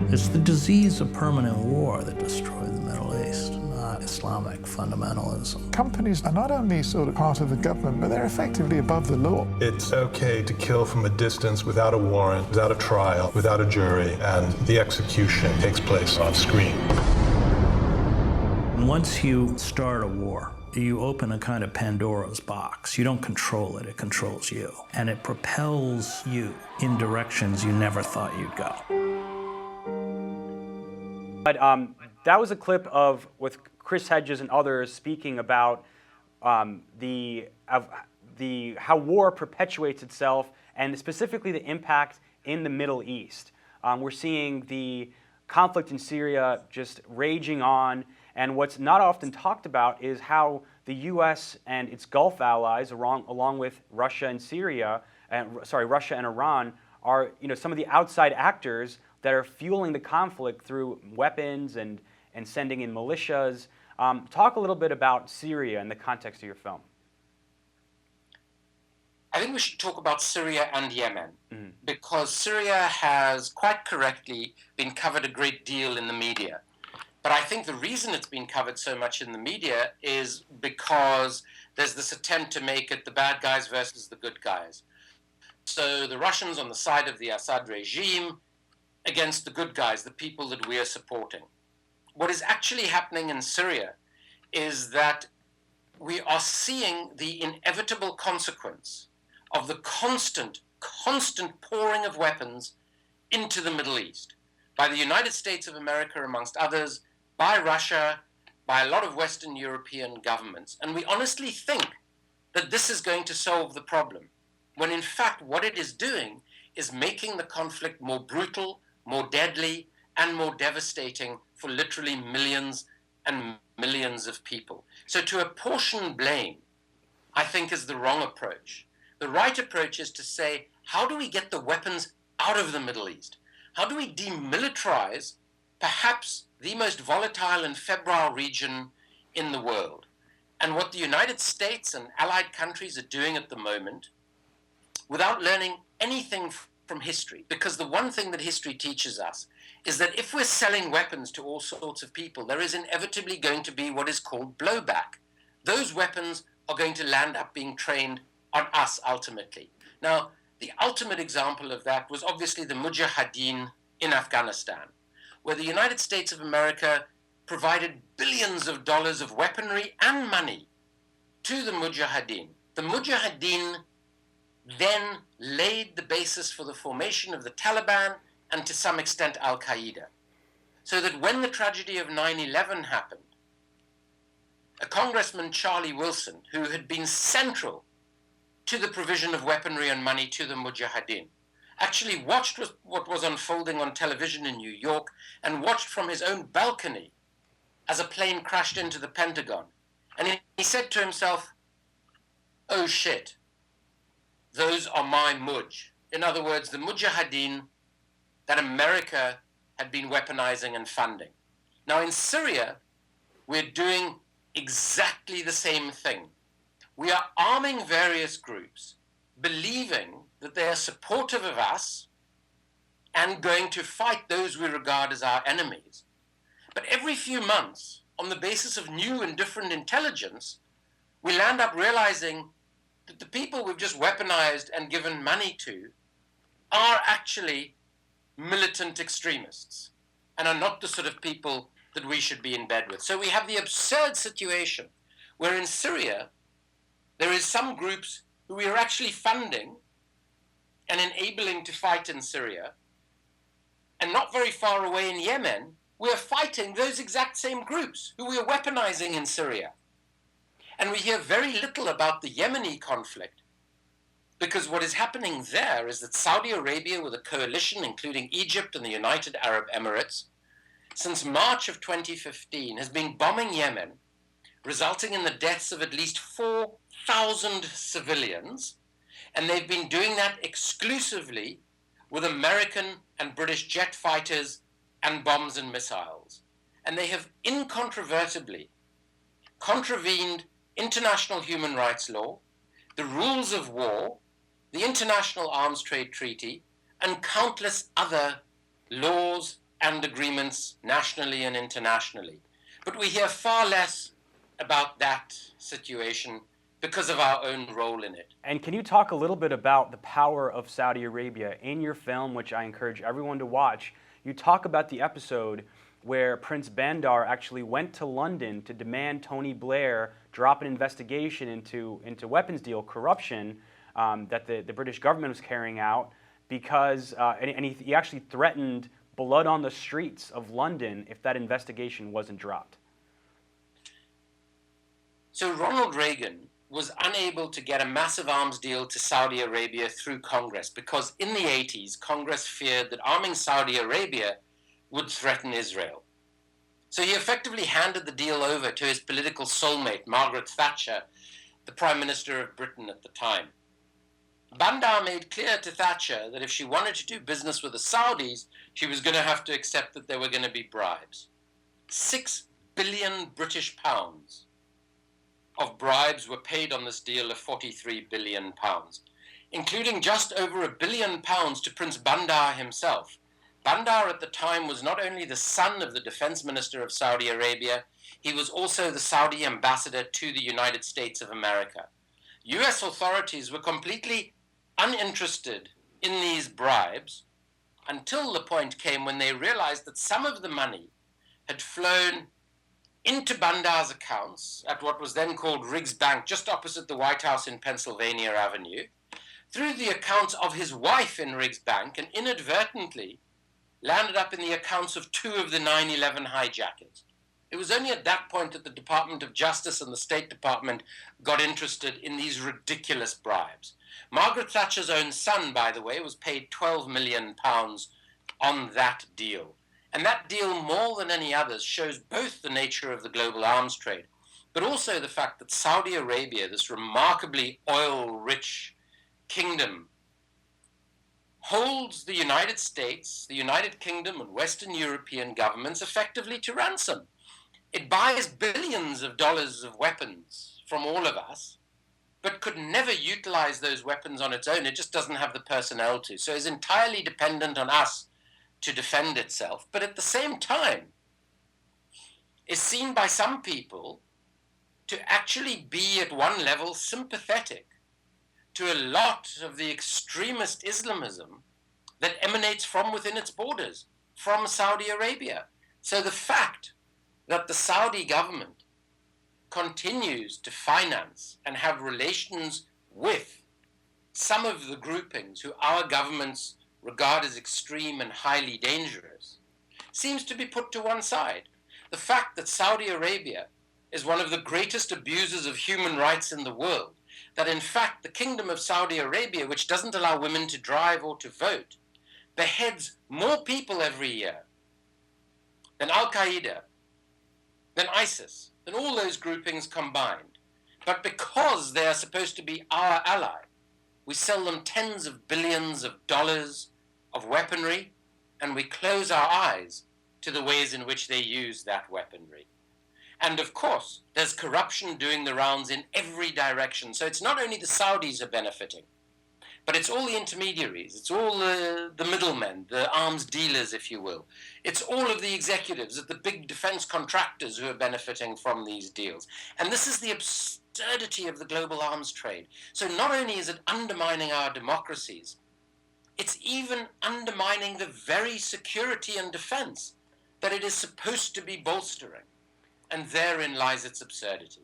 It's the disease of permanent war that destroyed the Middle East, not Islamic fundamentalism. Companies are not only sort of part of the government, but they're effectively above the law. It's okay to kill from a distance without a warrant, without a trial, without a jury, and the execution takes place on screen. Once you start a war, you open a kind of Pandora's box. You don't control it, it controls you. And it propels you in directions you never thought you'd go. But that was a clip with Chris Hedges and others speaking about how war perpetuates itself, and specifically the impact in the Middle East. We're seeing the conflict in Syria just raging on, and what's not often talked about is how the U.S. and its Gulf allies, along with Russia and Russia and Iran, are some of the outside actors that are fueling the conflict through weapons and sending in militias. Talk a little bit about Syria in the context of your film. I think we should talk about Syria and Yemen, because Syria has quite correctly been covered a great deal in the media. But I think the reason it's been covered so much in the media is because there's this attempt to make it the bad guys versus the good guys. So the Russians on the side of the Assad regime against the good guys, the people that we are supporting. What is actually happening in Syria is that we are seeing the inevitable consequence of the constant pouring of weapons into the Middle East by the United States of America, amongst others, by Russia, by a lot of Western European governments. And we honestly think that this is going to solve the problem, when in fact what it is doing is making the conflict more brutal, more deadly, and more devastating for literally millions and millions of people. So to apportion blame, I think, is the wrong approach. The right approach is to say, how do we get the weapons out of the Middle East? How do we demilitarize perhaps the most volatile and febrile region in the world? And what the United States and allied countries are doing at the moment, without learning anything from history, because the one thing that history teaches us is that if we're selling weapons to all sorts of people, there is inevitably going to be what is called blowback. Those weapons are going to land up being trained on us ultimately. Now, the ultimate example of that was obviously the Mujahideen in Afghanistan, where the United States of America provided billions of dollars of weaponry and money to the Mujahideen. The Mujahideen then laid the basis for the formation of the Taliban and to some extent Al-Qaeda. So that when the tragedy of 9/11 happened, a Congressman, Charlie Wilson, who had been central to the provision of weaponry and money to the Mujahideen, actually watched what was unfolding on television in New York and watched from his own balcony as a plane crashed into the Pentagon. And he said to himself, oh shit, those are my Muj. In other words, the Mujahideen that America had been weaponizing and funding. Now in Syria, we're doing exactly the same thing. We are arming various groups, believing that they are supportive of us and going to fight those we regard as our enemies. But every few months, on the basis of new and different intelligence, we land up realizing that the people we've just weaponized and given money to are actually militant extremists and are not the sort of people that we should be in bed with. So we have the absurd situation where in Syria, there is some groups who we are actually funding and enabling to fight in Syria, and not very far away in Yemen, we are fighting those exact same groups who we are weaponizing in Syria. And we hear very little about the Yemeni conflict, because what is happening there is that Saudi Arabia, with a coalition including Egypt and the United Arab Emirates, since March of 2015 has been bombing Yemen, resulting in the deaths of at least 4,000 civilians, and they've been doing that exclusively with American and British jet fighters and bombs and missiles. And they have incontrovertibly contravened international human rights law, the rules of war, the International Arms Trade Treaty, and countless other laws and agreements nationally and internationally. But we hear far less about that situation because of our own role in it. And can you talk a little bit about the power of Saudi Arabia? In your film, which I encourage everyone to watch, you talk about the episode where Prince Bandar actually went to London to demand Tony Blair drop an investigation into weapons deal corruption that the British government was carrying out, because he actually threatened blood on the streets of London if that investigation wasn't dropped. So Ronald Reagan was unable to get a massive arms deal to Saudi Arabia through Congress because in the 80s, Congress feared that arming Saudi Arabia would threaten Israel. So he effectively handed the deal over to his political soulmate, Margaret Thatcher, the Prime Minister of Britain at the time. Bandar made clear to Thatcher that if she wanted to do business with the Saudis, she was going to have to accept that there were going to be bribes. 6 billion British pounds of bribes were paid on this deal of 43 billion pounds, including just over £1 billion to Prince Bandar himself. Bandar at the time was not only the son of the defense minister of Saudi Arabia, he was also the Saudi ambassador to the United States of America. US authorities were completely uninterested in these bribes until the point came when they realized that some of the money had flown into Bandar's accounts at what was then called Riggs Bank, just opposite the White House in Pennsylvania Avenue, through the accounts of his wife in Riggs Bank, and inadvertently landed up in the accounts of 2 of the 9/11 hijackers. It was only at that point that the Department of Justice and the State Department got interested in these ridiculous bribes. Margaret Thatcher's own son, by the way, was paid £12 million on that deal. And that deal, more than any others, shows both the nature of the global arms trade, but also the fact that Saudi Arabia, this remarkably oil-rich kingdom, holds the United States, the United Kingdom, and Western European governments effectively to ransom. It buys billions of dollars of weapons from all of us, but could never utilize those weapons on its own. It just doesn't have the personnel to. So it's entirely dependent on us to defend itself. But at the same time, is seen by some people to actually be at one level sympathetic to a lot of the extremist Islamism that emanates from within its borders, from Saudi Arabia. So the fact that the Saudi government continues to finance and have relations with some of the groupings who our governments regard as extreme and highly dangerous seems to be put to one side. The fact that Saudi Arabia is one of the greatest abusers of human rights in the world, that in fact the Kingdom of Saudi Arabia, which doesn't allow women to drive or to vote, beheads more people every year than Al-Qaeda, than ISIS, than all those groupings combined. But because they are supposed to be our ally, we sell them tens of billions of dollars of weaponry, and we close our eyes to the ways in which they use that weaponry. And of course, there's corruption doing the rounds in every direction. So it's not only the Saudis are benefiting, but it's all the intermediaries, it's all the middlemen, the arms dealers, if you will. It's all of the executives at the big defense contractors who are benefiting from these deals. And this is the absurdity of the global arms trade. So not only is it undermining our democracies, it's even undermining the very security and defense that it is supposed to be bolstering. And therein lies its absurdity.